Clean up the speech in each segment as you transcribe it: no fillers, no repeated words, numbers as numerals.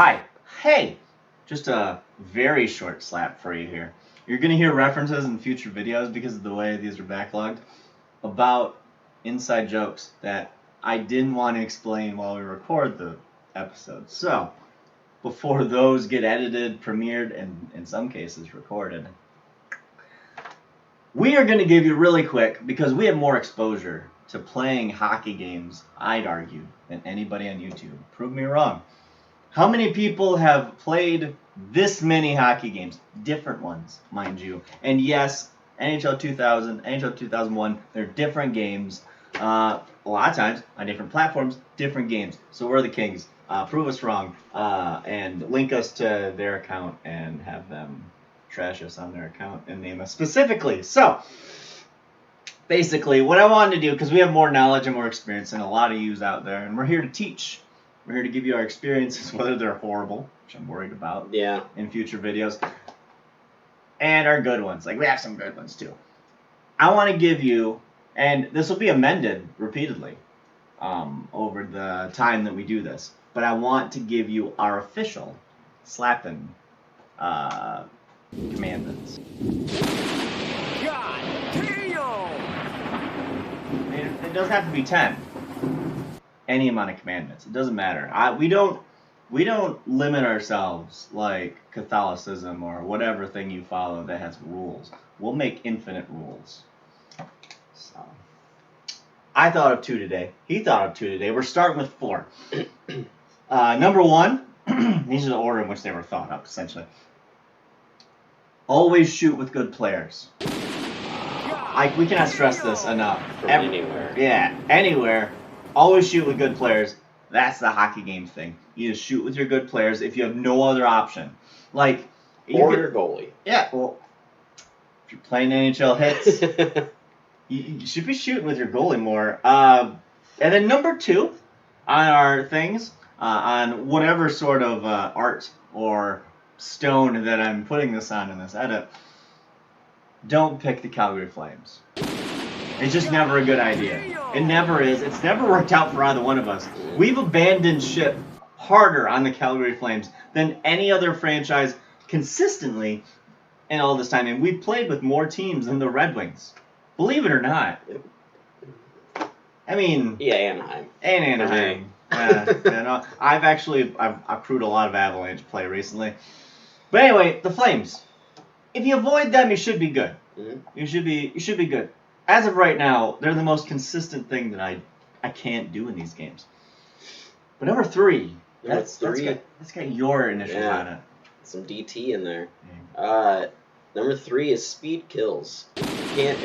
Hi. Hey. Just a very short slap for you here. You're going to hear references in future videos because of the way these are backlogged about inside jokes that I didn't want to explain while we record the episode. So, before those get edited, premiered, and in some cases recorded, we are going to give you really quick, because we have more exposure to playing hockey games, I'd argue, than anybody on YouTube. Prove me wrong. How many people have played this many hockey games? Different ones, mind you. And yes, NHL 2000, NHL 2001, they're different games. A lot of times, on different platforms, different games. So we're the kings. Prove us wrong, and link us to their account and have them trash us on their account and name us specifically. So, basically, what I wanted to do, because we have more knowledge and more experience than a lot of yous out there, and we're here to teach. We're here to give you our experiences, whether they're horrible, which I'm worried about in future videos, and our good ones. Like, we have some good ones, too. I want to give you, and this will be amended repeatedly over the time that we do this, but I want to give you our official Slappin commandments. God damn! It doesn't have to be 10. Any amount of commandments. It doesn't matter. We don't limit ourselves like Catholicism or whatever thing you follow that has rules. We'll make infinite rules. So, I thought of 2 today. He thought of 2 today. We're starting with 4. Number 1, these are the order in which they were thought up, essentially. Always shoot with good players. We cannot stress this enough. From anywhere. Yeah, anywhere. Always shoot with good players. That's the hockey game thing. You just shoot with your good players if you have no other option. Like, your goalie. Yeah, well, if you're playing NHL hits, you should be shooting with your goalie more. And then number 2 on our things, on whatever sort of art or stone that I'm putting this on in this edit, don't pick the Calgary Flames. It's just never a good idea. It never is. It's never worked out for either one of us. We've abandoned ship harder on the Calgary Flames than any other franchise consistently in all this time. And we've played with more teams than the Red Wings. Believe it or not. I mean... Yeah, Anaheim. And Anaheim. I've accrued a lot of Avalanche play recently. But anyway, the Flames. If you avoid them, you should be good. Mm-hmm. You should be good. As of right now, they're the most consistent thing that I can't do in these games. But number 3, that's got your initials on it. Some DT in there. Number 3 is speed kills. If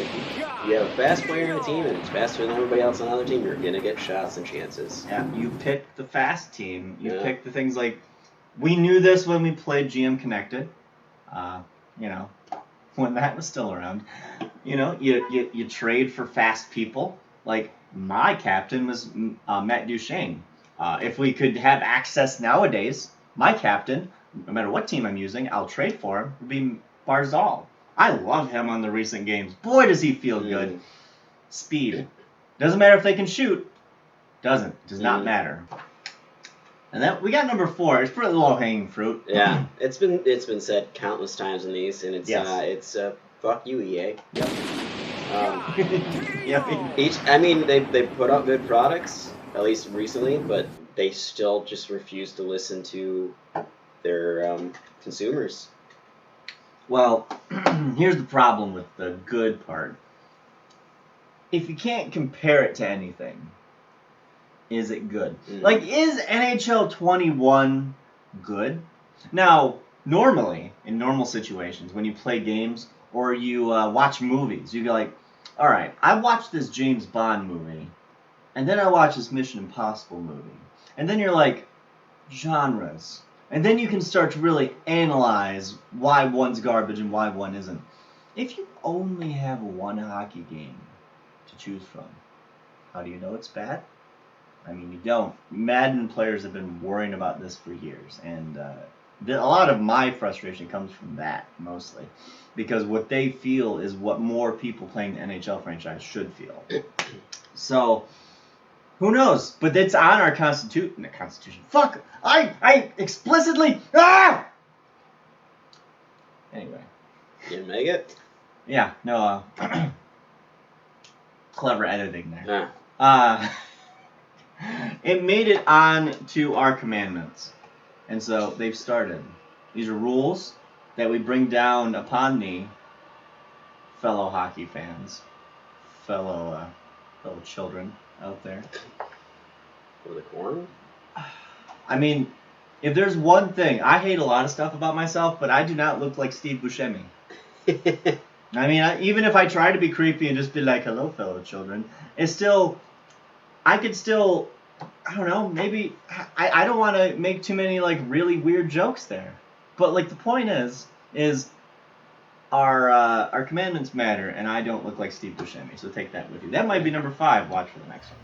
you have a fast player in the team and it's faster than everybody else on the other team, you're gonna get shots and chances. Yeah, you pick the fast team. You pick the things like, we knew this when we played GM Connected. When that was still around. You trade for fast people. Like, my captain was Matt Duchene. If we could have access nowadays, my captain, no matter what team I'm using, I'll trade for him, would be Barzal. I love him on the recent games. Boy, does he feel good. Speed. Doesn't matter if they can shoot. Does not matter. And then we got number 4. It's pretty low-hanging fruit. Yeah, it's been said countless times in these, and it's fuck you, EA. Yep. They put out good products, at least recently, but they still just refuse to listen to their consumers. Well, here's the problem with the good part. If you can't compare it to anything, is it good? Like, is NHL 21 good? Now, normally, in normal situations, when you play games or you watch movies, you go like, all right, I watched this James Bond movie, and then I watched this Mission Impossible movie. And then you're like, genres. And then you can start to really analyze why one's garbage and why one isn't. If you only have one hockey game to choose from, how do you know it's bad? I mean, you don't. Madden players have been worrying about this for years, and a lot of my frustration comes from that, mostly. Because what they feel is what more people playing the NHL franchise should feel. So, Who knows? But it's on our Constitution. Fuck! I explicitly. Ah! Anyway. You didn't make it? Yeah, no, clever editing there. Yeah. It made it on to our commandments. And so they've started. These are rules that we bring down upon thee, fellow hockey fans, fellow children out there. For the corn? I mean, if there's one thing, I hate a lot of stuff about myself, but I do not look like Steve Buscemi. I mean, even if I try to be creepy and just be like, hello, fellow children, it's still, I could still, I don't know, maybe, I don't want to make too many, like, really weird jokes there. But, like, the point is our commandments matter, and I don't look like Steve Buscemi, so take that with you. That might be number 5. Watch for the next one.